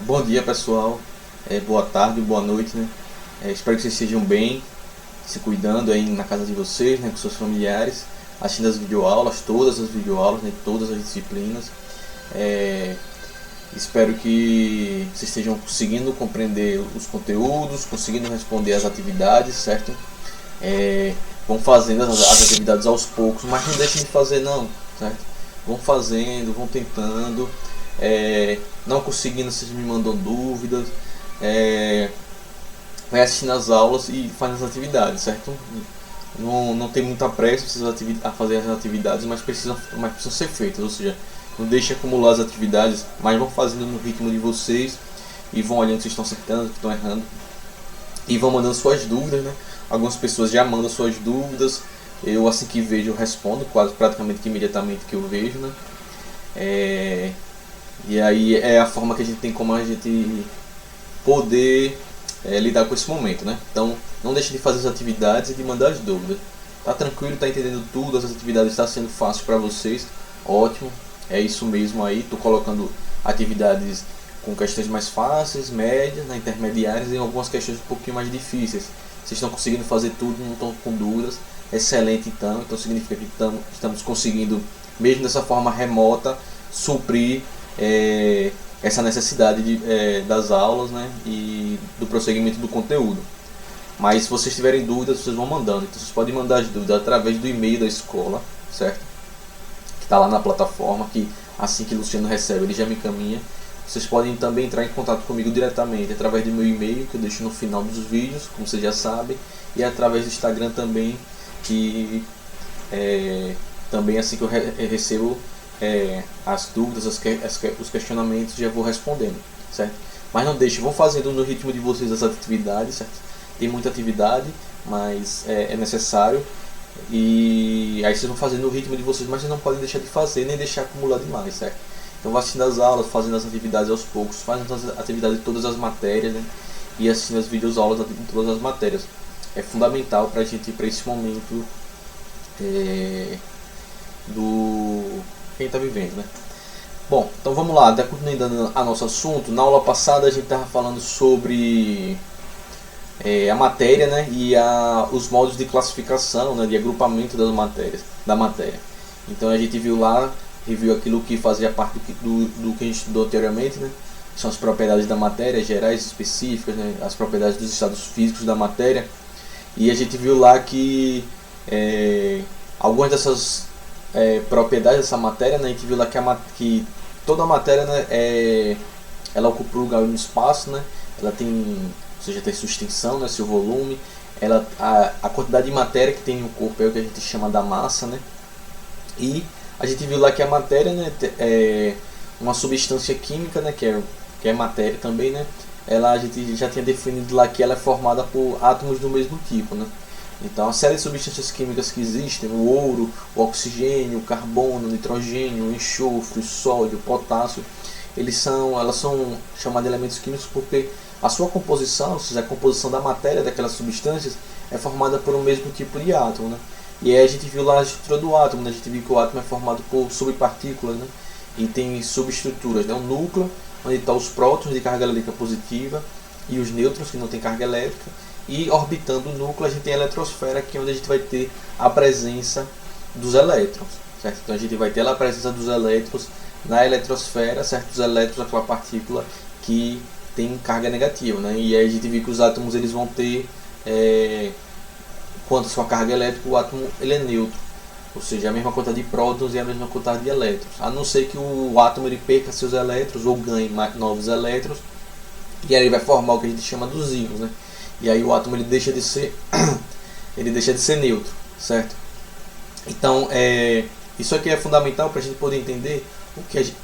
Bom dia, pessoal. Boa tarde, boa noite, né? Espero que vocês estejam bem, se cuidando aí na casa de vocês, né, com seus familiares, assistindo as videoaulas, todas as videoaulas, né, todas as disciplinas. É, Espero que vocês estejam conseguindo compreender os conteúdos, conseguindo responder as atividades, certo? Vão fazendo as atividades aos poucos, mas não deixem de fazer não, certo? Vão fazendo, vão tentando. Não conseguindo, vocês me mandam dúvidas. Vai assistindo as aulas e fazendo as atividades, certo? Não tem muita pressa a fazer as atividades, mas precisam ser feitas, ou seja, não deixe acumular as atividades, mas vão fazendo no ritmo de vocês e vão olhando se estão acertando, se estão errando e vão mandando suas dúvidas, né? Algumas pessoas já mandam suas dúvidas, eu assim que vejo eu respondo, quase praticamente que imediatamente que eu vejo, né? E aí é a forma que a gente tem como a gente poder lidar com esse momento, né? Então não deixe de fazer as atividades e de mandar as dúvidas. Tá tranquilo, tá entendendo tudo, as atividades estão sendo fácil para vocês, ótimo, é isso mesmo aí. Tô colocando atividades com questões mais fáceis, médias, né, intermediárias e algumas questões um pouquinho mais difíceis. Vocês estão conseguindo fazer tudo, não estão com dúvidas, excelente então significa que estamos conseguindo, mesmo dessa forma remota, suprir essa necessidade das aulas, né, e do prosseguimento do conteúdo. Mas se vocês tiverem dúvidas, vocês vão mandando. Então vocês podem mandar as dúvidas através do e-mail da escola, certo? Que está lá na plataforma, que assim que o Luciano recebe, ele já me encaminha. Vocês podem também entrar em contato comigo diretamente através do meu e-mail, que eu deixo no final dos vídeos, como vocês já sabem, e através do Instagram também, que também assim que eu recebo as dúvidas, os questionamentos, já vou respondendo, certo? Mas não deixe, vão fazendo no ritmo de vocês as atividades, certo? Tem muita atividade, mas é necessário, e aí vocês vão fazendo no ritmo de vocês, mas vocês não podem deixar de fazer, nem deixar acumular demais, certo? Então vão assistindo as aulas, fazendo as atividades aos poucos, fazendo as atividades de todas as matérias, né? E assistindo as videoaulas de todas as matérias. É fundamental para a gente ir para esse momento do quem está vivendo, né? Bom, então vamos lá, continuando a nosso assunto. Na aula passada a gente estava falando sobre a matéria, né, e os modos de classificação, né, de agrupamento da matéria. Então a gente viu aquilo que fazia parte do que a gente estudou anteriormente, né, que são as propriedades da matéria, gerais, específicas, né, as propriedades dos estados físicos da matéria. E a gente viu lá que algumas dessas propriedades dessa matéria, né, a gente viu lá que toda a matéria, né, ela ocupa um lugar no espaço, né, ela tem, ou seja, tem sua extensão, né, seu volume, a quantidade de matéria que tem no corpo é o que a gente chama da massa, né? E a gente viu lá que a matéria, né, é uma substância química, né, que é matéria também, né? A gente já tinha definido lá que ela é formada por átomos do mesmo tipo, né? Então a série de substâncias químicas que existem, o ouro, o oxigênio, o carbono, o nitrogênio, o enxofre, o sódio, o potássio, elas são chamadas de elementos químicos porque a sua composição, ou seja, a composição da matéria daquelas substâncias é formada por um mesmo tipo de átomo, né? E aí a gente viu lá a estrutura do átomo, né? A gente viu que o átomo é formado por subpartículas, né? E tem subestruturas, né? O núcleo, onde estão os prótons de carga elétrica positiva e os nêutrons, que não tem carga elétrica. E orbitando o núcleo a gente tem a eletrosfera, que é onde a gente vai ter a presença dos elétrons, certo? Então a gente vai ter a presença dos elétrons na eletrosfera, certo? Os elétrons, aquela partícula que tem carga negativa, né? E aí a gente viu que os átomos eles vão ter quanto a sua carga elétrica, o átomo ele é neutro, ou seja, a mesma quantidade de prótons e a mesma quantidade de elétrons, a não ser que o átomo ele perca seus elétrons ou ganhe novos elétrons, e aí ele vai formar o que a gente chama dos íons, né? E aí o átomo ele deixa de ser neutro, certo? Então isso aqui é fundamental para a gente poder entender o que a gente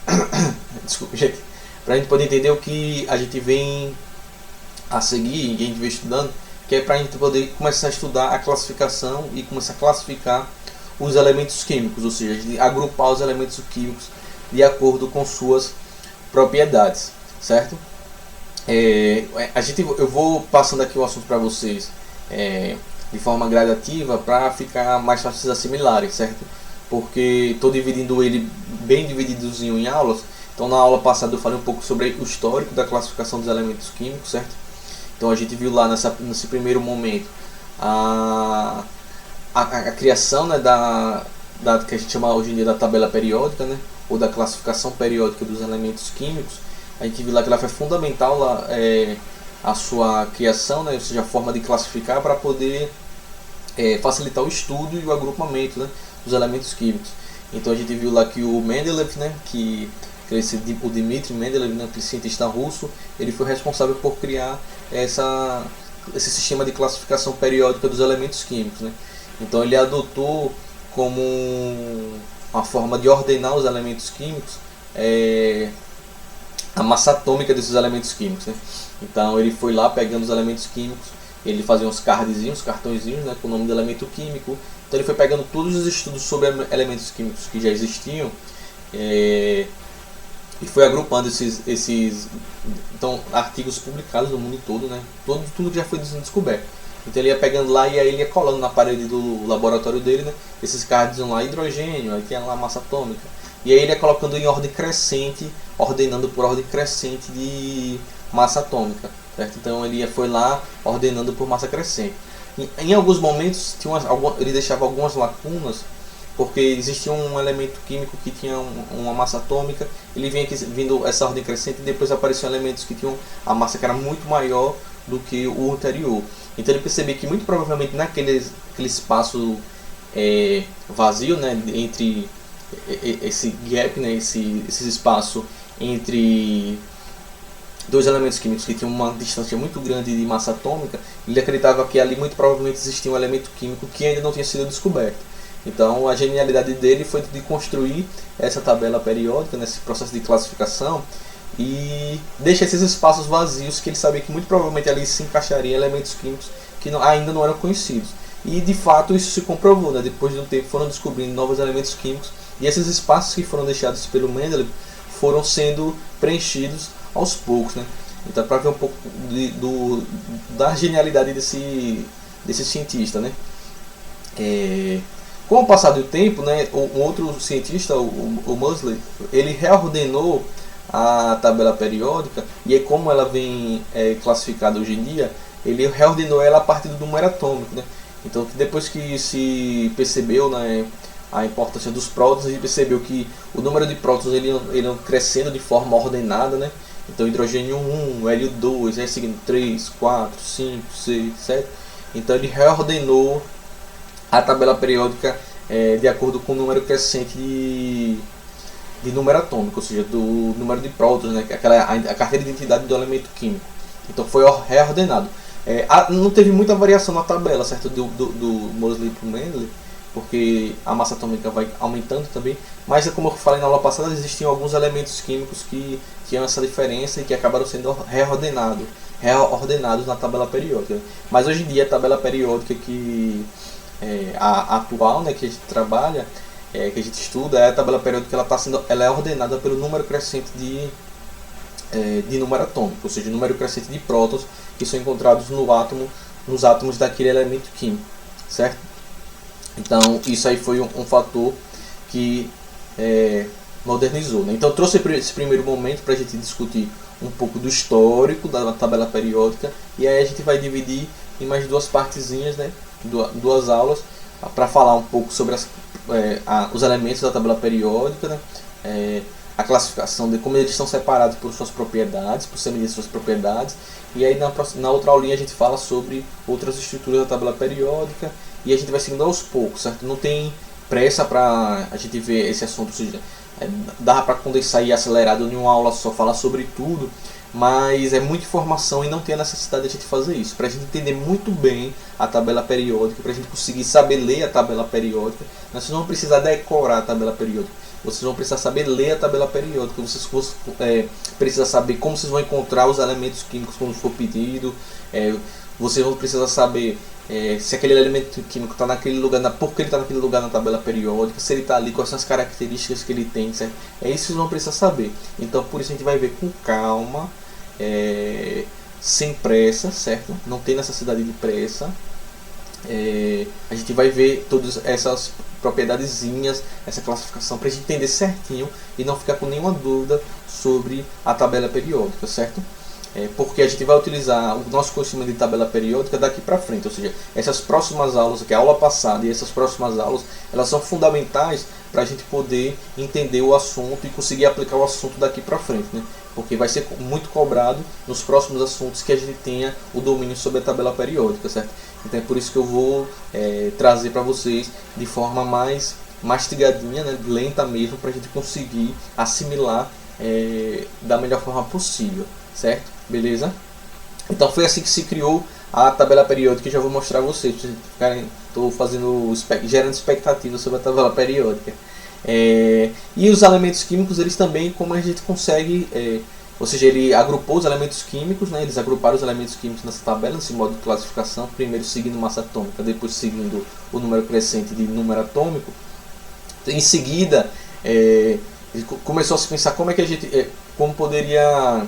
desculpa, gente, para a gente poder entender o que a gente vem a seguir e a gente vem estudando, que é para a gente poder começar a estudar a classificação e começar a classificar os elementos químicos, ou seja, a gente agrupar os elementos químicos de acordo com suas propriedades, certo? Eu vou passando aqui o assunto para vocês de forma gradativa para ficar mais fácil de assimilarem, certo? Porque estou dividindo ele bem divididozinho em aulas, Então na aula passada eu falei um pouco sobre o histórico da classificação dos elementos químicos, certo? Então a gente viu lá nesse primeiro momento a criação, né, da que a gente chama hoje em dia da tabela periódica, né, ou da classificação periódica dos elementos químicos. A gente viu lá que ela foi fundamental lá, a sua criação, né, ou seja, a forma de classificar para poder facilitar o estudo e o agrupamento, né, dos elementos químicos. Então a gente viu lá que o Mendeleev, né, o Dmitry Mendeleev, né, aquele cientista russo, ele foi responsável por criar esse sistema de classificação periódica dos elementos químicos, né. Então ele adotou como uma forma de ordenar os elementos químicos a massa atômica desses elementos químicos, né. Então ele foi lá pegando os elementos químicos, ele fazia uns cardzinhos, cartõezinhos, né, com o nome do elemento químico. Então ele foi pegando todos os estudos sobre elementos químicos que já existiam e foi agrupando esses artigos publicados no mundo todo, né, tudo que já foi descoberto. Então ele ia pegando lá e aí ele ia colando na parede do laboratório dele, né, esses cards lá, hidrogênio, aí tinha lá a massa atômica. E aí ele ia colocando em ordem crescente, ordenando por ordem crescente de massa atômica, certo? Então ele foi lá ordenando por massa crescente. Em alguns momentos ele deixava algumas lacunas, porque existia um elemento químico que tinha uma massa atômica, ele vinha vindo essa ordem crescente e depois apareciam elementos que tinham a massa que era muito maior do que o anterior. Então ele percebeu que muito provavelmente aquele espaço vazio, né, entre esse gap, né, esse espaço entre dois elementos químicos que tinham uma distância muito grande de massa atômica, ele acreditava que ali muito provavelmente existia um elemento químico que ainda não tinha sido descoberto. Então a genialidade dele foi de construir essa tabela periódica, nesse processo de classificação, e deixar esses espaços vazios que ele sabia que muito provavelmente ali se encaixariam elementos químicos que ainda não eram conhecidos. E de fato isso se comprovou, né? Depois de um tempo foram descobrindo novos elementos químicos e esses espaços que foram deixados pelo Mendeleev foram sendo preenchidos aos poucos, né? Então para ver um pouco da genialidade desse cientista, né? Com o passar do tempo, né, um outro cientista, o Moseley, ele reordenou a tabela periódica, e aí como ela vem classificada hoje em dia, ele reordenou ela a partir do número atômico, né? Então depois que se percebeu, né, a importância dos prótons, a gente percebeu que o número de prótons ele iam crescendo de forma ordenada, né? Então hidrogênio 1, hélio 2, aí seguindo 3, 4, 5, 6, 7. Então ele reordenou a tabela periódica de acordo com o número crescente de número atômico, ou seja, do número de prótons, né? A carteira de identidade do elemento químico. Então foi reordenado. Não teve muita variação na tabela, certo? Do Moseley para o Mendeleev, porque a massa atômica vai aumentando também, mas como eu falei na aula passada, existiam alguns elementos químicos que tinham essa diferença e que acabaram sendo reordenados na tabela periódica. Mas hoje em dia a tabela periódica a atual, né, que a gente trabalha, que a gente estuda, a tabela periódica ela é ordenada pelo número crescente de número atômico, ou seja, número crescente de prótons que são encontrados nos átomos daquele elemento químico, certo? Então isso aí foi um fator que modernizou, né? Então eu trouxe esse primeiro momento para a gente discutir um pouco do histórico da tabela periódica, e aí a gente vai dividir em mais duas partezinhas, né? Duas aulas para falar um pouco sobre os elementos da tabela periódica, né? A classificação de como eles estão separados por suas propriedades, por serem suas propriedades, e aí na outra aulinha a gente fala sobre outras estruturas da tabela periódica, e a gente vai seguindo aos poucos, certo? Não tem pressa para a gente ver esse assunto, ou seja, dá para condensar e acelerado em uma aula só, falar sobre tudo, mas é muita informação e não tem a necessidade de a gente fazer isso. Para a gente entender muito bem a tabela periódica, para a gente conseguir saber ler a tabela periódica, vocês não vão precisar decorar a tabela periódica, vocês vão precisar saber ler a tabela periódica, vocês precisam saber como vocês vão encontrar os elementos químicos quando for pedido, vocês vão precisar saber se aquele elemento químico está naquele lugar, por que ele está naquele lugar na tabela periódica, se ele está ali, quais são as características que ele tem, certo? É isso que vocês vão precisar saber. Então por isso a gente vai ver com calma, sem pressa, certo? Não tem necessidade de pressa. A gente vai ver todas essas propiedadezinhas, essa classificação, para a gente entender certinho e não ficar com nenhuma dúvida sobre a tabela periódica, certo? Porque a gente vai utilizar o nosso conhecimento de tabela periódica daqui para frente, ou seja, essas próximas aulas, que é a aula passada e essas próximas aulas, elas são fundamentais para a gente poder entender o assunto e conseguir aplicar o assunto daqui para frente, né? Porque vai ser muito cobrado nos próximos assuntos que a gente tenha o domínio sobre a tabela periódica, certo? Então é por isso que eu vou trazer para vocês de forma mais mastigadinha, né, lenta mesmo, para a gente conseguir assimilar da melhor forma possível, certo? Beleza? Então foi assim que se criou a tabela periódica, que eu já vou mostrar a vocês, para vocês ficarem, estou gerando expectativas sobre a tabela periódica. E os elementos químicos, eles também, como a gente consegue, ou seja, ele agrupou os elementos químicos, né, eles agruparam os elementos químicos nessa tabela, nesse modo de classificação, primeiro seguindo massa atômica, depois seguindo o número crescente de número atômico. Em seguida, começou a se pensar como é que a gente, como poderia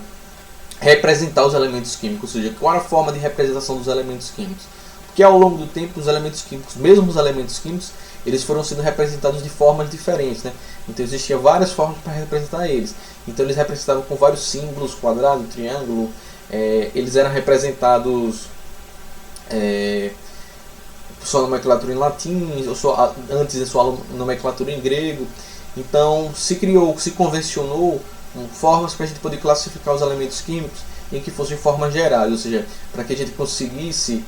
representar os elementos químicos, ou seja, qual a forma de representação dos elementos químicos. Porque ao longo do tempo, os elementos químicos, mesmo os elementos químicos, eles foram sendo representados de formas diferentes, né? Então existiam várias formas para representar eles. Então eles representavam com vários símbolos, quadrado, triângulo, eles eram representados sua nomenclatura em latim, antes de sua nomenclatura em grego. Então se convencionou formas para a gente poder classificar os elementos químicos em que fossem formas gerais, ou seja, para que a gente conseguisse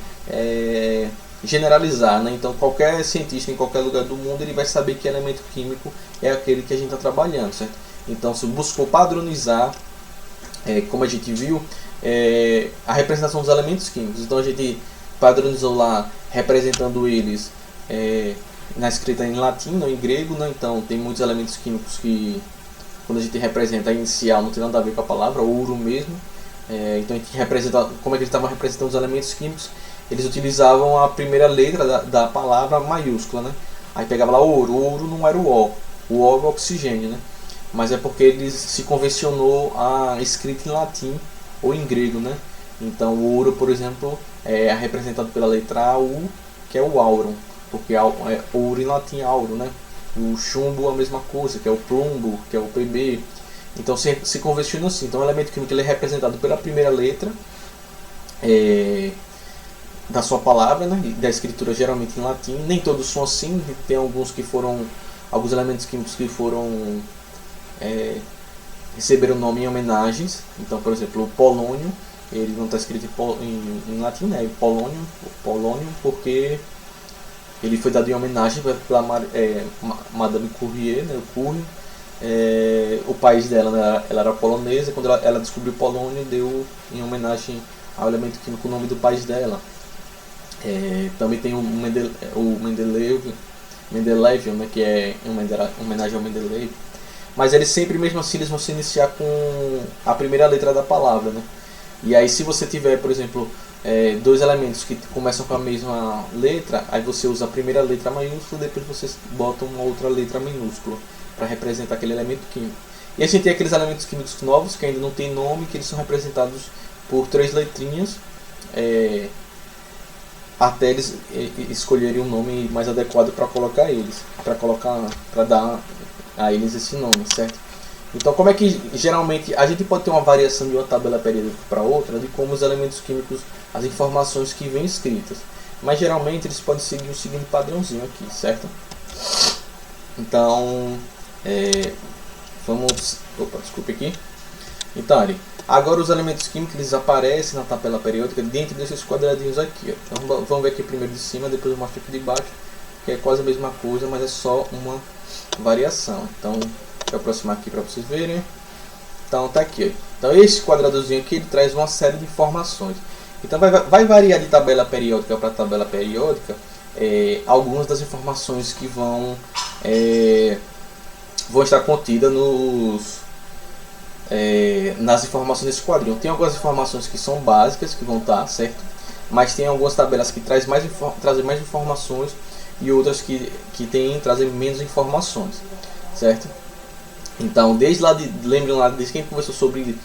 generalizar, né? Então qualquer cientista em qualquer lugar do mundo, ele vai saber que elemento químico é aquele que a gente está trabalhando, certo? Então se buscou padronizar, como a gente viu, a representação dos elementos químicos. Então a gente padronizou lá, representando eles na escrita em latim, não em grego, né? Então tem muitos elementos químicos que, quando a gente representa a inicial, não tem nada a ver com a palavra, ouro mesmo. Então a gente representa, como é que eles estavam representando os elementos químicos? Eles utilizavam a primeira letra da palavra maiúscula, né? Aí pegava lá ouro, o ouro não era o O é o oxigênio, né? Mas é porque ele se convencionou a escrita em latim ou em grego, né? Então o ouro, por exemplo, é representado pela letra U, que é o aurum, porque ouro em latim é auro, né? O chumbo a mesma coisa, que é o plumbo, que é o Pb. Então se convencionou assim. Então o elemento químico ele é representado pela primeira letra da sua palavra, né? Da escritura geralmente em latim. Nem todos são assim, tem alguns elementos químicos que foram receberam nome em homenagens. Então, por exemplo, o polônio, ele não está escrito em latim, né? Polônio, porque ele foi dado em homenagem pela Madame Curie, né? O país dela, né? Ela era polonesa. Quando ela descobriu polônio, deu em homenagem ao elemento químico o nome do país dela. Também tem o Mendeleev, né? Que é em homenagem ao Mendeleev. Mas eles sempre, mesmo assim, eles vão se iniciar com a primeira letra da palavra, né? E aí, se você tiver, por exemplo, dois elementos que começam com a mesma letra, aí você usa a primeira letra maiúscula, depois você bota uma outra letra minúscula para representar aquele elemento químico. E a gente tem aqueles elementos químicos novos que ainda não tem nome, que eles são representados por 3 letrinhas, até eles escolherem um nome mais adequado para colocar eles, para dar a eles esse nome, certo? Então, como é que geralmente a gente pode ter uma variação de uma tabela periódica para outra, de como os elementos químicos, as informações que vêm escritas, mas geralmente eles podem seguir o seguinte padrãozinho aqui, certo? Então, desculpe aqui. Então, agora os elementos químicos eles aparecem na tabela periódica dentro desses quadradinhos aqui, ó. Então, vamos ver aqui primeiro de cima, depois eu mostro aqui de baixo, que é quase a mesma coisa, mas é só uma variação. Então, deixa eu aproximar aqui para vocês verem. Então tá aqui, ó. Então esse quadradozinho aqui ele traz uma série de informações. Então vai variar de tabela periódica para tabela periódica algumas das informações que vão estar contidas nas informações desse quadrinho. Tem algumas informações que são básicas que vão estar, certo? Mas tem algumas tabelas que trazem mais informações e outras que trazem menos informações, certo? Então, lembrem lá, desde que a gente conversou sobre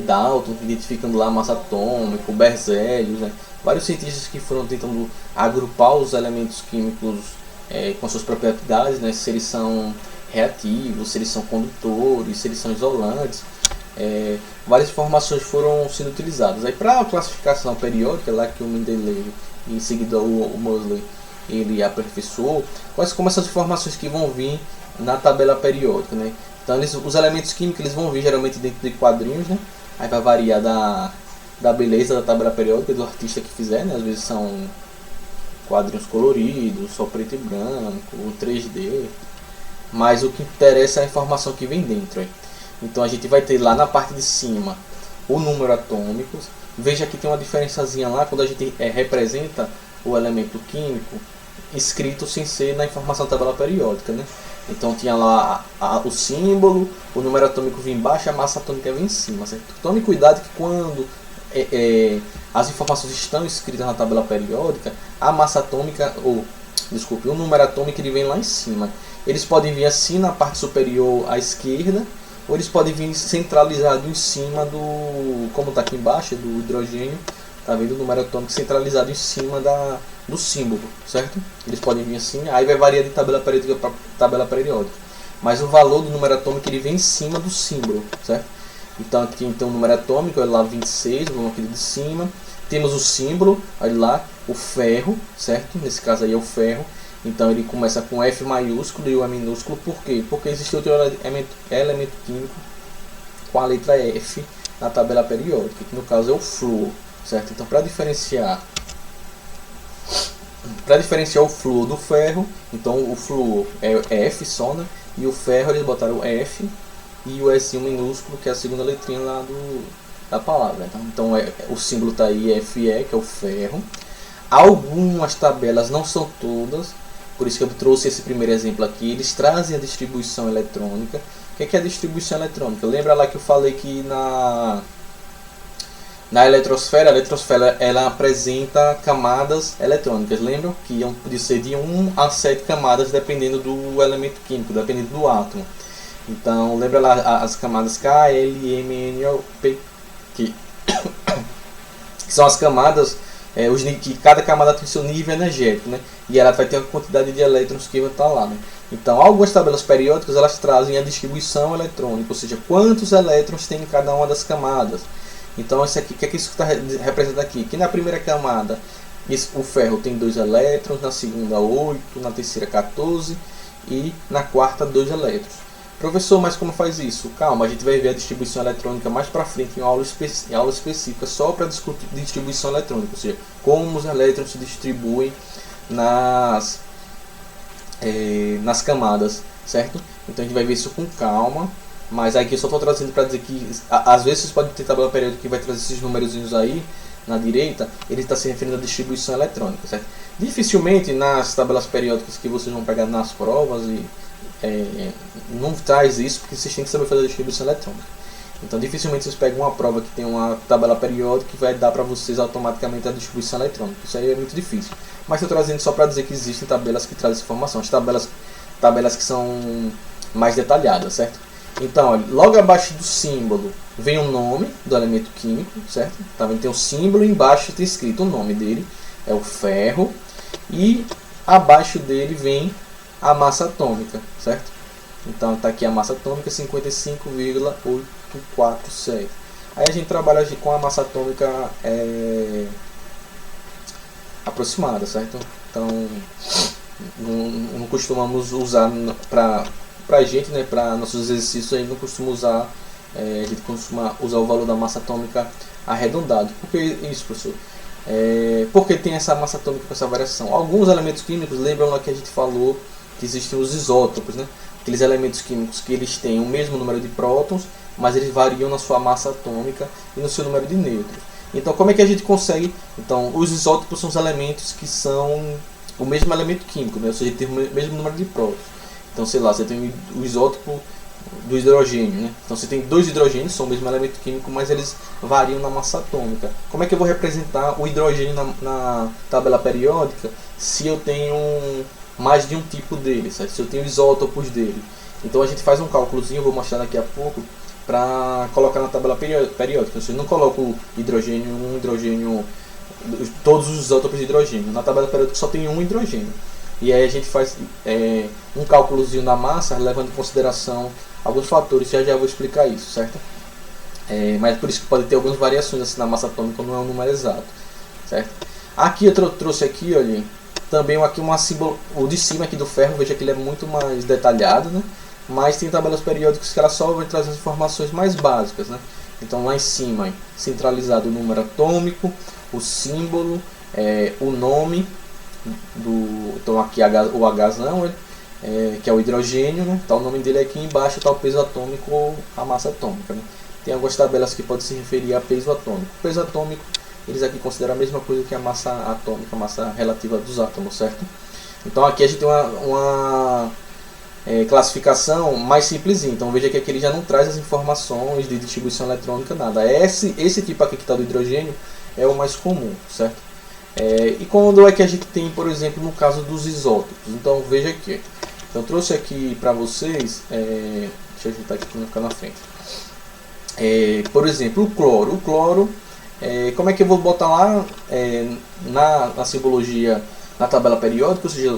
Dalton, identificando lá a massa atômica, Berzelius, né? Vários cientistas que foram tentando agrupar os elementos químicos com suas propriedades, né, se eles são reativos, se eles são condutores, se eles são isolantes. Várias informações foram sendo utilizadas. Aí para a classificação periódica, lá que o Mendeleev e em seguida o Moseley ele aperfeiçoou, quais como essas informações que vão vir na tabela periódica, né? Então os elementos químicos eles vão vir geralmente dentro de quadrinhos, né? Aí vai variar da beleza da tabela periódica do artista que fizer, né? Às vezes são quadrinhos coloridos, só preto e branco, 3D, mas o que interessa é a informação que vem dentro. Aí. Então a gente vai ter lá na parte de cima o número atômico. Veja que tem uma diferençazinha lá quando a gente representa o elemento químico escrito sem ser na informação da tabela periódica, né? Então tinha lá o símbolo, o número atômico vinha embaixo e a massa atômica vinha em cima, certo? Tome cuidado que quando as informações estão escritas na tabela periódica, a massa atômica, o número atômico ele vem lá em cima. Eles podem vir assim na parte superior à esquerda, ou eles podem vir centralizado em cima como está aqui embaixo, do hidrogênio, tá vendo o número atômico centralizado em cima do símbolo, certo? Eles podem vir assim, aí vai variar de tabela periódica para tabela periódica. Mas o valor do número atômico ele vem em cima do símbolo, certo? Então aqui então o número atômico, olha lá 26, vamos aqui de cima. Temos o símbolo, olha lá, o ferro, certo? Nesse caso aí é o ferro. Então ele começa com F maiúsculo e o E minúsculo, por quê? Porque existe outro elemento químico com a letra F na tabela periódica, que no caso é o flúor, certo? Então para diferenciar o flúor do ferro, então o flúor é F só, né? E o ferro eles botaram F e o S minúsculo, que é a segunda letrinha lá da palavra. Então o símbolo está aí, Fe, que é o ferro. Algumas tabelas, não são todas, por isso que eu trouxe esse primeiro exemplo aqui, eles trazem a distribuição eletrônica. O que é a distribuição eletrônica? Lembra lá que eu falei que na eletrosfera, a eletrosfera ela apresenta camadas eletrônicas, lembram? Que iam ser de 1 a 7 camadas dependendo do elemento químico, dependendo do átomo. Então, lembra lá as camadas K, L, M, N, O, P, que são as camadas, que cada camada tem seu nível energético, né? E ela vai ter uma quantidade de elétrons que vai estar lá, né? Então, algumas tabelas periódicas elas trazem a distribuição eletrônica, ou seja, quantos elétrons tem em cada uma das camadas. Então, isso aqui, o que é que isso está representando aqui? Que na primeira camada o ferro tem 2 elétrons, na segunda 8, na terceira 14 e na quarta 2 elétrons. Professor, mas como faz isso? Calma, a gente vai ver a distribuição eletrônica mais para frente em aula específica só para discutir distribuição eletrônica, ou seja, como os elétrons se distribuem nas camadas, certo? Então a gente vai ver isso com calma, mas aqui eu só estou trazendo para dizer que às vezes vocês podem ter tabela periódica que vai trazer esses númerozinhos aí na direita, ele está se referindo à distribuição eletrônica, certo? Dificilmente nas tabelas periódicas que vocês vão pegar nas provas não traz isso, porque vocês têm que saber fazer a distribuição eletrônica. Então dificilmente vocês pegam uma prova que tem uma tabela periódica que vai dar para vocês automaticamente a distribuição eletrônica. Isso aí é muito difícil. Mas estou trazendo só para dizer que existem tabelas que trazem essa informação. As tabelas que são mais detalhadas, certo? Então, olha, logo abaixo do símbolo vem o nome do elemento químico, certo? Tá vendo? Tem o símbolo e embaixo tem escrito o nome dele, é o ferro. E abaixo dele vem a massa atômica, certo? Então está aqui a massa atômica 55,847. Aí a gente trabalha com a massa atômica aproximada, certo? Então não costumamos usar para a gente, né, para nossos exercícios, a gente não costuma usar, a gente costuma usar o valor da massa atômica arredondado. Por que isso, professor? Porque tem essa massa atômica com essa variação. Alguns elementos químicos, lembram lá que a gente falou que existem os isótopos, né? Aqueles elementos químicos que eles têm o mesmo número de prótons, mas eles variam na sua massa atômica e no seu número de nêutrons. Então, como é que a gente consegue? Então, os isótopos são os elementos que são o mesmo elemento químico, né? Ou seja, tem o mesmo número de prótons. Então, sei lá, você tem o isótopo do hidrogênio, né? Então, você tem 2 hidrogênios, são o mesmo elemento químico, mas eles variam na massa atômica. Como é que eu vou representar o hidrogênio na tabela periódica se eu tenho mais de um tipo dele, certo? Se eu tenho isótopos dele? Então, a gente faz um cálculozinho, vou mostrar daqui a pouco, para colocar na tabela periódica. Você não coloca o hidrogênio, todos os isótopos de hidrogênio. Na tabela periódica só tem um hidrogênio. E aí a gente faz um cálculozinho da massa, levando em consideração alguns fatores, já vou explicar isso, certo? Mas por isso que pode ter algumas variações assim, na massa atômica, não é um número exato, certo? Aqui eu trouxe aqui, olha, também aqui uma símbolo, o de cima aqui do ferro, veja que ele é muito mais detalhado, né? Mas tem tabelas periódicas que ela só vai trazer as informações mais básicas, né? Então lá em cima, centralizado o número atômico, o símbolo, o nome então aqui o Hzão, que é o hidrogênio, né? Tá o nome dele aqui embaixo, está o peso atômico ou a massa atômica, né? Tem algumas tabelas que podem se referir a peso atômico. O peso atômico, eles aqui consideram a mesma coisa que a massa atômica, a massa relativa dos átomos, certo? Então aqui a gente tem uma classificação mais simplesinha. Então veja que aqui ele já não traz as informações de distribuição eletrônica, nada. Esse tipo aqui que está do hidrogênio é o mais comum, certo? E quando é que a gente tem, por exemplo, no caso dos isótopos? Então veja aqui. Então trouxe aqui para vocês, deixa eu ajeitar aqui para não ficar na frente. Por exemplo, o cloro. O cloro, como é que eu vou botar lá na simbologia, na tabela periódica? Ou seja,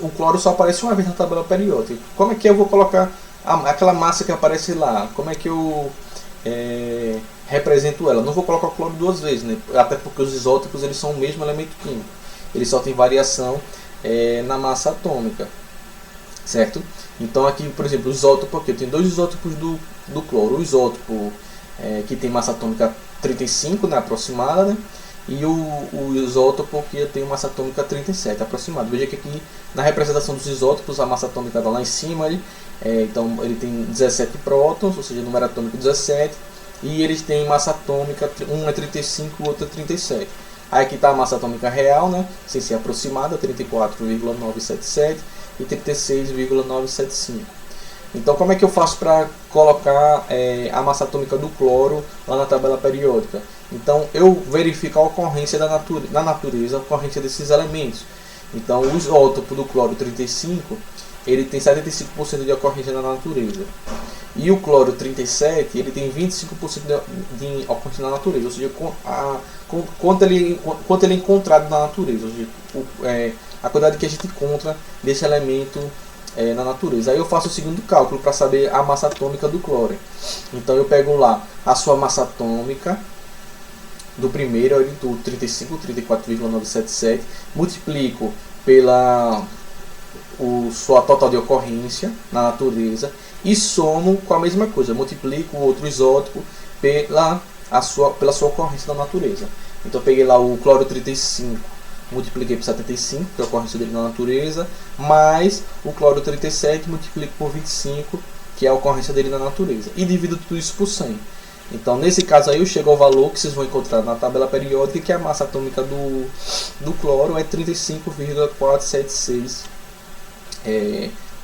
o cloro só aparece uma vez na tabela periódica. Como é que eu vou colocar aquela massa que aparece lá? Como é que eu represento ela? Não vou colocar o cloro duas vezes, né? Até porque os isótopos eles são o mesmo elemento químico. Eles só têm variação na massa atômica, certo? Então aqui, por exemplo, o isótopo aqui, eu tenho dois isótopos do cloro. O isótopo que tem massa atômica 35, né, aproximada, né? E o isótopo que tem massa atômica 37, aproximada. Veja que aqui na representação dos isótopos a massa atômica está lá em cima, então ele tem 17 prótons, ou seja, número atômico 17, e eles têm massa atômica, um é 35 e o outro é 37. Aí aqui está a massa atômica real, né, sem ser aproximada, 34,977 e 36,975. Então como é que eu faço para colocar a massa atômica do cloro lá na tabela periódica? Então eu verifico a ocorrência na natureza, a ocorrência desses elementos. Então o isótopo do cloro 35, ele tem 75% de ocorrência na natureza. E o cloro 37, ele tem 25% de ocorrência na natureza, ou seja, quanto ele é encontrado na natureza, ou seja, a quantidade que a gente encontra desse elemento na natureza. Aí eu faço o segundo cálculo para saber a massa atômica do cloro. Então eu pego lá a sua massa atômica do primeiro, do 35, 34,977, multiplico pela sua total de ocorrência na natureza e somo com a mesma coisa, multiplico o outro isótopo pela sua ocorrência na natureza. Então eu peguei lá o cloro 35, multipliquei por 75, que é a ocorrência dele na natureza, mais o cloro 37, multiplico por 25, que é a ocorrência dele na natureza, e divido tudo isso por 100. Então nesse caso aí eu chego ao valor que vocês vão encontrar na tabela periódica, que a massa atômica do cloro é 35,476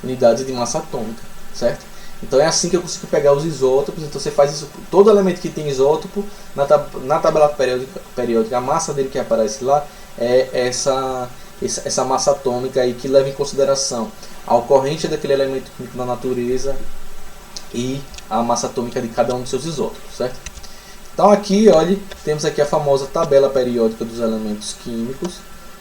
unidades de massa atômica, certo? Então é assim que eu consigo pegar os isótopos. Então você faz isso, todo elemento que tem isótopo na tabela periódica, a massa dele que aparece lá é essa massa atômica aí, que leva em consideração a ocorrência daquele elemento químico na natureza e a massa atômica de cada um dos seus isótopos, certo? Então aqui, olha, temos aqui a famosa tabela periódica dos elementos químicos,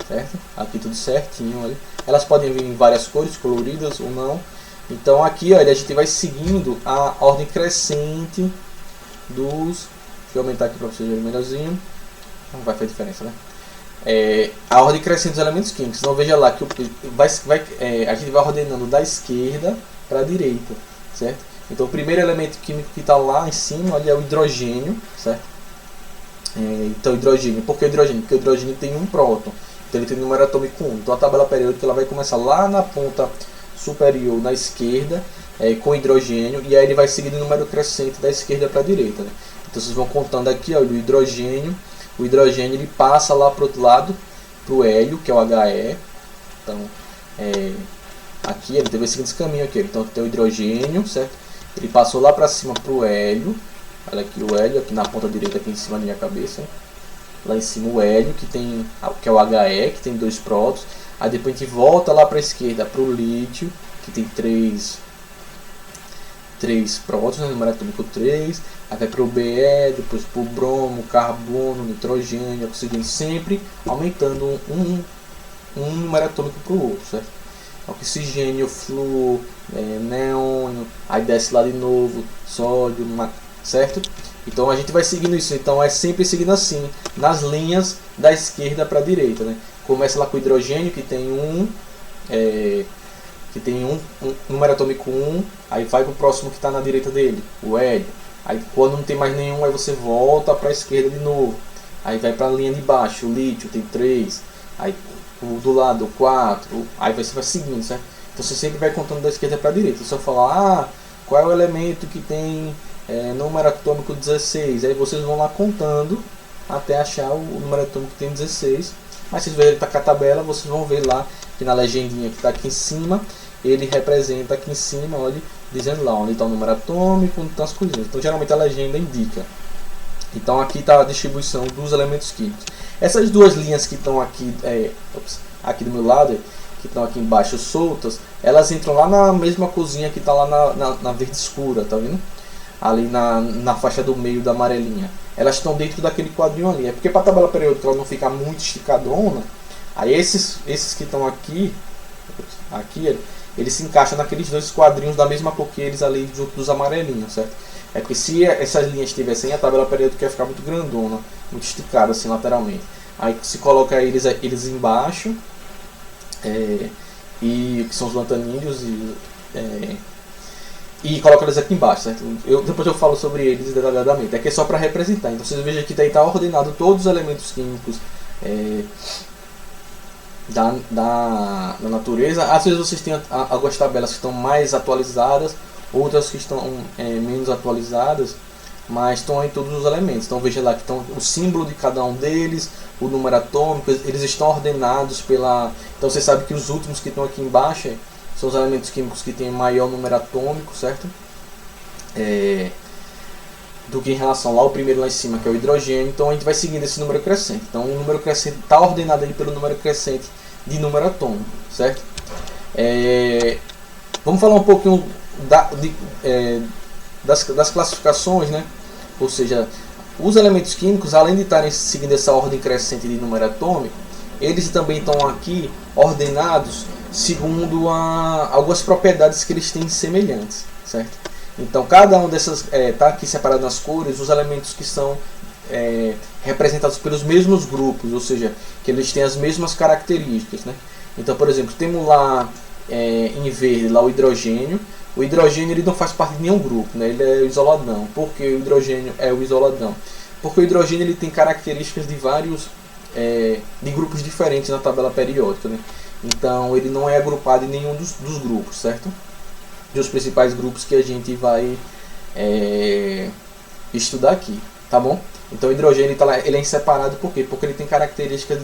certo? Aqui tudo certinho, olha. Elas podem vir em várias cores, coloridas ou não. Então aqui, olha, a gente vai seguindo a ordem crescente dos... Deixa eu aumentar aqui para vocês verem melhorzinho. Não vai fazer diferença, né? A ordem crescente dos elementos químicos. Então veja lá que a gente vai ordenando da esquerda para a direita, certo? Então o primeiro elemento químico que está lá em cima, olha, é o hidrogênio, certo? Então hidrogênio, por que hidrogênio? Porque o hidrogênio tem um próton, então ele tem número atômico 1. Então a tabela periódica ela vai começar lá na ponta superior, na esquerda, com hidrogênio, e aí ele vai seguir o número crescente da esquerda para a direita, né? Então vocês vão contando aqui, ó, o hidrogênio ele passa lá para o outro lado, para o hélio, que é o He. Então aqui ele teve seguinte caminho aqui, então tem o hidrogênio, certo? Ele passou lá para cima para o hélio. Olha aqui o hélio, aqui na ponta direita, aqui em cima da minha cabeça. Lá em cima o hélio, que é o He, que tem 2 prótons. Aí depois a gente volta lá para a esquerda para o lítio, que tem 3 prótons, né, número atômico 3. Aí vai para o Be, depois para o bromo, carbono, nitrogênio, oxigênio, sempre aumentando um número atômico para o outro, certo? Oxigênio, flúor, neônio, aí desce lá de novo, sódio, certo? Então a gente vai seguindo isso, então é sempre seguindo assim, nas linhas da esquerda para a direita, né? Começa lá com o hidrogênio, que tem um número atômico 1, aí vai para o próximo que está na direita dele, o hélio. Aí quando não tem mais nenhum, aí você volta para a esquerda de novo. Aí vai para a linha de baixo, o lítio tem 3, aí o do lado, o 4, aí você vai seguindo, certo? Então você sempre vai contando da esquerda para a direita. Se eu falar, qual é o elemento que tem número atômico 16, aí vocês vão lá contando até achar o número atômico que tem 16. Mas se vocês verem que está com a tabela, vocês vão ver lá que na legendinha que está aqui em cima, ele representa aqui em cima, olha, dizendo lá onde está o número atômico, onde estão as coisinhas. Então geralmente a legenda indica. Então aqui está a distribuição dos elementos químicos. Essas duas linhas que estão aqui, aqui do meu lado, que estão aqui embaixo soltas, elas entram lá na mesma cozinha que está lá na verde escura, tá vendo? Ali na faixa do meio da amarelinha. Elas estão dentro daquele quadrinho ali. É porque para a tabela periódica ela não ficar muito esticadona, aí esses que estão aqui, eles se encaixam naqueles dois quadrinhos da mesma cor que eles ali junto dos amarelinhos, certo? É porque se essas linhas estivessem, a tabela periódica ia ficar muito grandona, muito esticada assim lateralmente. Aí se coloca eles embaixo, e que são os lantanídeos, e coloca eles aqui embaixo, certo? Depois eu falo sobre eles detalhadamente. Aqui é só para representar. Então vocês vejam que daí está ordenado todos os elementos químicos da natureza. Às vezes vocês têm algumas tabelas que estão mais atualizadas, outras que estão menos atualizadas, mas estão aí todos os elementos. Então veja lá que estão o símbolo de cada um deles, o número atômico, eles estão ordenados pela... Então você sabe que os últimos que estão aqui embaixo são os elementos químicos que têm maior número atômico, certo? Do que em relação lá ao primeiro lá em cima, que é o hidrogênio. Então a gente vai seguindo esse número crescente. Então o número crescente está ordenado aí pelo número crescente de número atômico, certo? Vamos falar um pouquinho das classificações, né? Ou seja, os elementos químicos, além de estarem seguindo essa ordem crescente de número atômico, eles também estão aqui ordenados segundo algumas propriedades que eles têm semelhantes, certo? Então cada um dessas está aqui separado nas cores, os elementos que são representados pelos mesmos grupos, ou seja, que eles têm as mesmas características, né? Então, por exemplo, temos lá em verde lá o hidrogênio. O hidrogênio ele não faz parte de nenhum grupo, né? Ele é o isoladão. Por que o hidrogênio é o isoladão? Porque o hidrogênio ele tem características de vários de grupos diferentes na tabela periódica, né? Então ele não é agrupado em nenhum dos grupos, certo? Dos principais grupos que a gente vai estudar aqui, tá bom? Então o hidrogênio ele é separado por quê? Porque ele tem características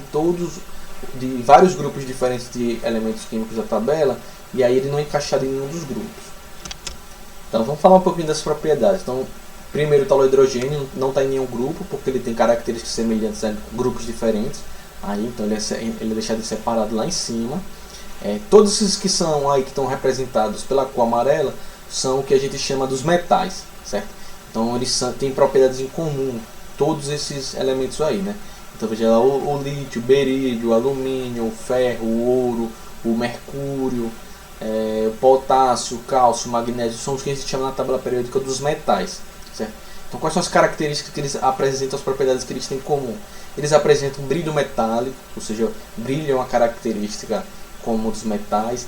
de vários grupos diferentes de elementos químicos da tabela, e aí ele não é encaixado em nenhum dos grupos. Então vamos falar um pouquinho das propriedades. Então, primeiro está o hidrogênio, não está em nenhum grupo, porque ele tem características semelhantes a grupos diferentes. Aí, então ele é deixado separado lá em cima. Todos esses que são aí que estão representados pela cor amarela são o que a gente chama dos metais, certo? Então eles têm propriedades em comum, todos esses elementos aí, né? Então veja lá o lítio, o berílio, o alumínio, o ferro, o ouro, o mercúrio, o potássio, o cálcio, o magnésio, são os que a gente chama na tabela periódica dos metais, certo? Então quais são as características que eles apresentam, as propriedades que eles têm em comum? Eles apresentam um brilho metálico, ou seja, brilho é uma característica comum dos metais.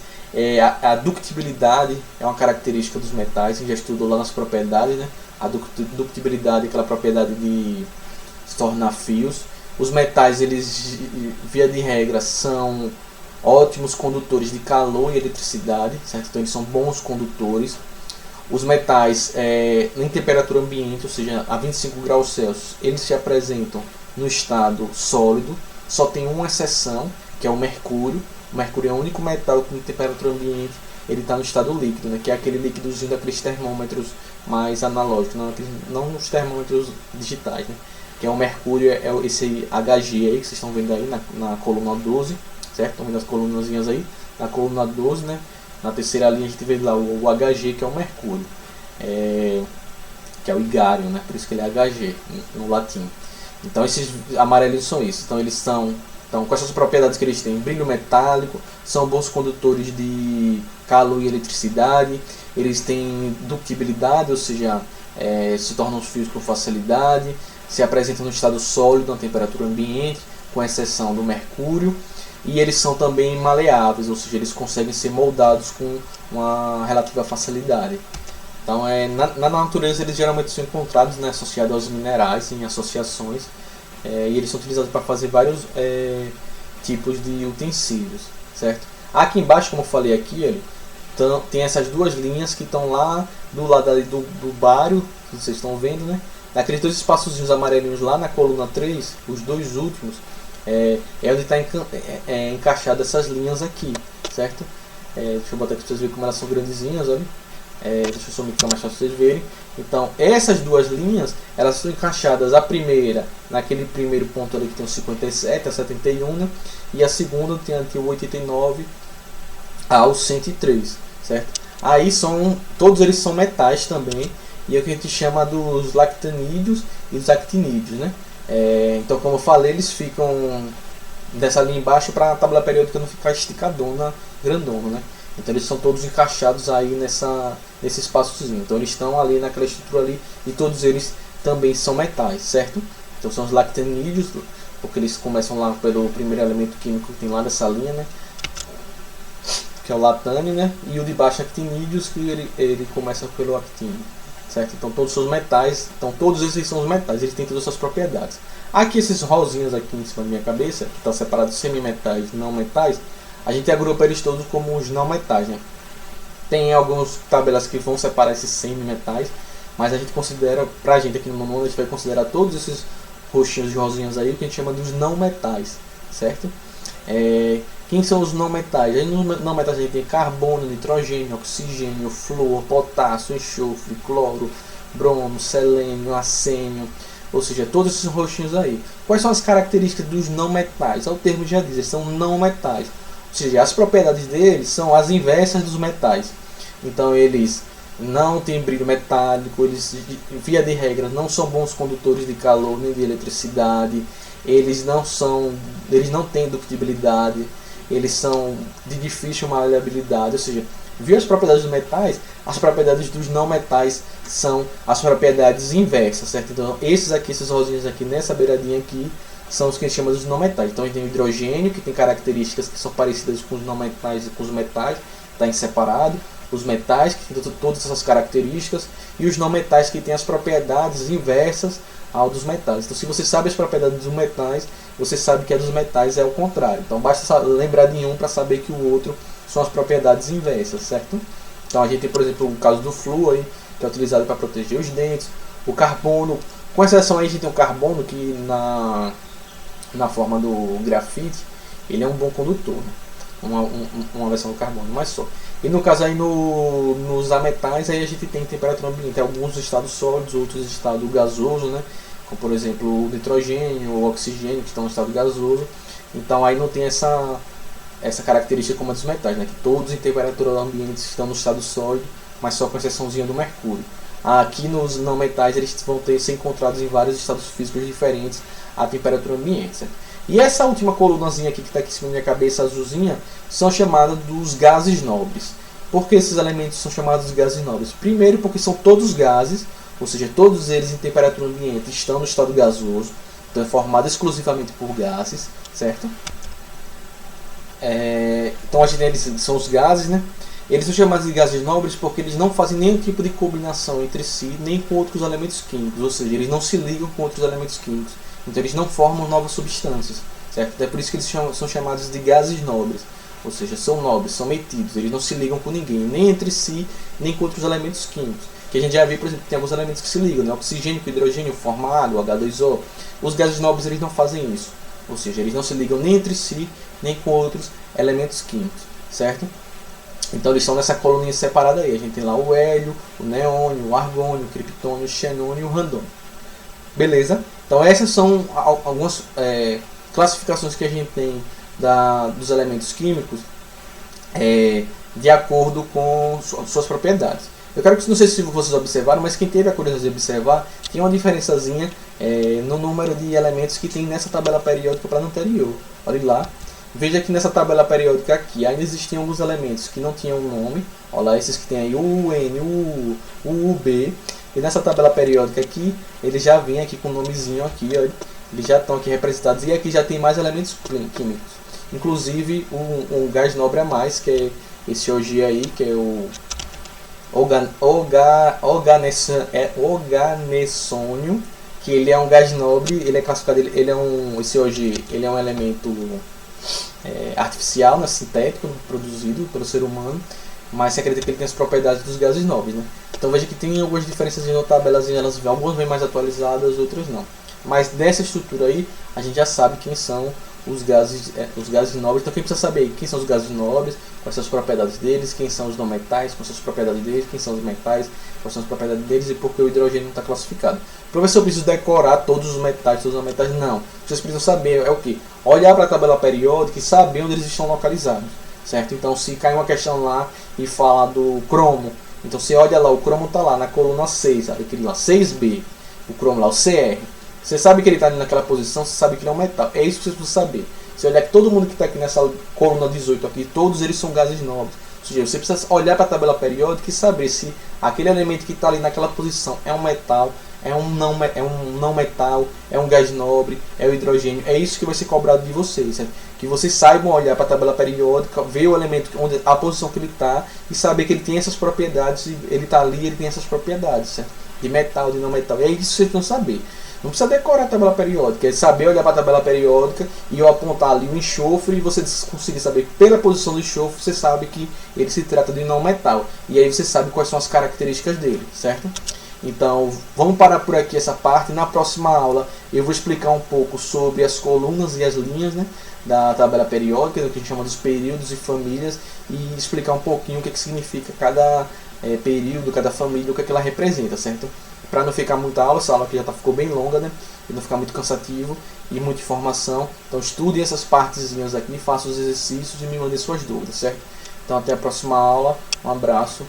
A ductibilidade é uma característica dos metais, a gente já estudou lá nas propriedades, né? A ductibilidade é aquela propriedade de se tornar fios. Os metais, eles, via de regra, são ótimos condutores de calor e eletricidade, certo? Então eles são bons condutores. Os metais, em temperatura ambiente, ou seja, a 25 graus Celsius, eles se apresentam no estado sólido. Só tem uma exceção, que é o mercúrio. O mercúrio é o único metal que em temperatura ambiente ele está no estado líquido, né? Que é aquele líquidozinho daqueles termômetros mais analógicos, não os termômetros digitais, né? Que é o mercúrio, esse Hg aí que vocês estão vendo aí na coluna 12, certo? Estão vendo as colunazinhas aí? Na coluna 12, né? Na terceira linha a gente vê lá o Hg, que é o mercúrio, que é o igário, né? Por isso que ele é Hg no latim. Então esses amarelinhos são isso. Então eles estão Então, quais são as propriedades que eles têm? Brilho metálico, são bons condutores de calor e eletricidade, eles têm ductibilidade, ou seja, se tornam frios com facilidade, se apresentam no estado sólido, na temperatura ambiente, com exceção do mercúrio, e eles são também maleáveis, ou seja, eles conseguem ser moldados com uma relativa facilidade. Então, na natureza eles geralmente são encontrados, né, associados aos minerais, em associações, e eles são utilizados para fazer vários tipos de utensílios, certo? Aqui embaixo, como eu falei aqui, tem essas duas linhas que estão lá do lado ali do bário, que vocês estão vendo, né? Naqueles dois espaçozinhos amarelinhos lá na coluna 3, os dois últimos, onde está encaixado essas linhas aqui, certo? Deixa eu botar aqui para vocês verem como elas são grandezinhas, olha. Deixa eu só me ficar mais fácil para vocês verem. Então, essas duas linhas, elas estão encaixadas, a primeira naquele primeiro ponto ali que tem o 57 a 71, né? E a segunda tem aqui o 89 ao 103, certo? Aí todos eles são metais também, e é o que a gente chama dos lactanídeos e dos actinídeos, né? Então, como eu falei, eles ficam dessa linha embaixo para a tabela periódica não ficar esticadona, grandona, né? Então eles são todos encaixados aí nesse espaçozinho. Então eles estão ali naquela estrutura ali, e todos eles também são metais, certo? Então são os lactanídeos, porque eles começam lá pelo primeiro elemento químico que tem lá nessa linha, né? Que é o latânio, né? E o de baixo actinídeos, que ele começa pelo actínio, certo? Então todos são os metais, então todos esses são os metais, eles têm todas as suas propriedades. Aqui esses rosinhas aqui em cima da minha cabeça, que estão separados semimetais e não metais, a gente agrupa eles todos como os não metais, né? Tem algumas tabelas que vão separar esses semimetais, mas a gente considera, pra gente aqui no nono, a gente vai considerar todos esses roxinhos e rosinhas aí, que a gente chama dos não metais, certo? Quem são os não metais? Aí nos não metais a gente tem carbono, nitrogênio, oxigênio, flúor, potássio, enxofre, cloro, bromo, selênio, arsênio, ou seja, todos esses roxinhos aí. Quais são as características dos não metais? O termo já diz, eles são não metais. Ou seja, as propriedades deles são as inversas dos metais. Então eles não têm brilho metálico, eles, via de regra, não são bons condutores de calor nem de eletricidade, eles não têm ductibilidade, eles são de difícil maleabilidade. Ou seja, viu as propriedades dos metais, as propriedades dos não metais são as propriedades inversas, certo? Então esses rosinhos aqui nessa beiradinha aqui são os que a gente chama dos não metais. Então a gente tem o hidrogênio, que tem características que são parecidas com os não metais e com os metais, está em separado. Os metais, que têm todas essas características, e os não metais, que têm as propriedades inversas ao dos metais. Então se você sabe as propriedades dos metais, você sabe que a dos metais é o contrário. Então basta lembrar de um para saber que o outro são as propriedades inversas, certo? Então a gente tem, por exemplo, o caso do flúor, que é utilizado para proteger os dentes. O carbono, com exceção aí, a gente tem o carbono, que na forma do grafite, ele é um bom condutor, né? Uma versão do carbono, mas só. E no caso aí nos ametais, aí a gente tem temperatura ambiente, alguns estados sólidos, outros estados gasoso, né? Como por exemplo o nitrogênio, o oxigênio, que estão no estado gasoso. Então aí não tem essa característica como a dos metais, né? Que todos em temperatura ambiente estão no estado sólido, mas só com exceçãozinha do mercúrio. Aqui nos não metais eles vão ser encontrados em vários estados físicos diferentes à temperatura ambiente, certo? E essa última colunazinha aqui que está aqui em cima da minha cabeça, azulzinha, são chamadas dos gases nobres. Por que esses elementos são chamados de gases nobres? Primeiro porque são todos gases, ou seja, todos eles em temperatura ambiente estão no estado gasoso, então é formado exclusivamente por gases, certo? Então a gente eles são os gases, né? Eles são chamados de gases nobres porque eles não fazem nenhum tipo de combinação entre si, nem com outros elementos químicos, ou seja, eles não se ligam com outros elementos químicos. Então eles não formam novas substâncias, certo? É por isso que eles são chamados de gases nobres, ou seja, são nobres, são metidos, eles não se ligam com ninguém, nem entre si, nem com outros elementos químicos. Que a gente já viu, por exemplo, tem alguns elementos que se ligam, né? Oxigênio com hidrogênio forma água, H2O. Os gases nobres eles não fazem isso, ou seja, eles não se ligam nem entre si, nem com outros elementos químicos, certo? Então eles estão nessa coluninha separada aí. A gente tem lá o hélio, o neônio, o argônio, o criptônio, o xenônio e o randônio. Beleza? Então essas são algumas classificações que a gente tem dos elementos químicos de acordo com suas propriedades. Eu quero que, não sei se vocês observaram, mas quem teve a curiosidade de observar, tem uma diferençazinha no número de elementos que tem nessa tabela periódica para a anterior. Olha lá. Veja que nessa tabela periódica aqui ainda existiam alguns elementos que não tinham nome. Olha lá, esses que tem aí U, N, U, U, B. E nessa tabela periódica aqui, ele já vem aqui com o nomezinho aqui, olha. Eles já estão aqui representados. E aqui já tem mais elementos químicos. Inclusive um gás nobre a mais, que é esse OG aí, que é o organessônio, que ele é um gás nobre, ele é classificado, esse OG, ele é um elemento artificial, né, sintético, produzido pelo ser humano, mas se acredita que ele tem as propriedades dos gases nobres, né? Então veja que tem algumas diferenças na tabelas, algumas vêm mais atualizadas, outras não. Mas dessa estrutura aí, a gente já sabe quem são os gases nobres. Então quem precisa saber quem são os gases nobres, quais são as propriedades deles, quem são os não metais, quais são as propriedades deles, quem são os metais, quais são as propriedades deles e por que o hidrogênio não está classificado. Para ver se eu preciso decorar todos os metais, todos os não metais, não. Vocês precisam saber o que? Olhar para a tabela periódica e saber onde eles estão localizados, certo? Então se cai uma questão lá e fala do cromo, então você olha lá, o cromo está lá na coluna 6, sabe aquele lá, 6B, o cromo lá, o Cr. Você sabe que ele está ali naquela posição, você sabe que ele é um metal. É isso que você precisa saber. Você olhar que todo mundo que está aqui nessa coluna 18 aqui, todos eles são gases nobres. Ou seja, você precisa olhar para a tabela periódica e saber se aquele elemento que está ali naquela posição é um metal, é um não metal, é um gás nobre, é o hidrogênio. É isso que vai ser cobrado de vocês, certo? Que vocês saibam olhar para a tabela periódica, ver o elemento, onde a posição que ele está e saber que ele tem essas propriedades, ele está ali, ele tem essas propriedades, certo? De metal, de não metal. É isso que vocês precisam saber. Não precisa decorar a tabela periódica, é saber olhar para a tabela periódica e eu apontar ali o enxofre e você conseguir saber pela posição do enxofre, você sabe que ele se trata de não metal. E aí você sabe quais são as características dele, certo? Então vamos parar por aqui essa parte. Na próxima aula eu vou explicar um pouco sobre as colunas e as linhas, né, da tabela periódica, que a gente chama dos períodos e famílias, e explicar um pouquinho o que significa cada período, cada família, o que ela representa, certo? Para não ficar muita aula, essa aula aqui já ficou bem longa, né? E não ficar muito cansativo e muita informação. Então estudem essas partezinhas aqui, façam os exercícios e me mandem suas dúvidas, certo? Então até a próxima aula, um abraço.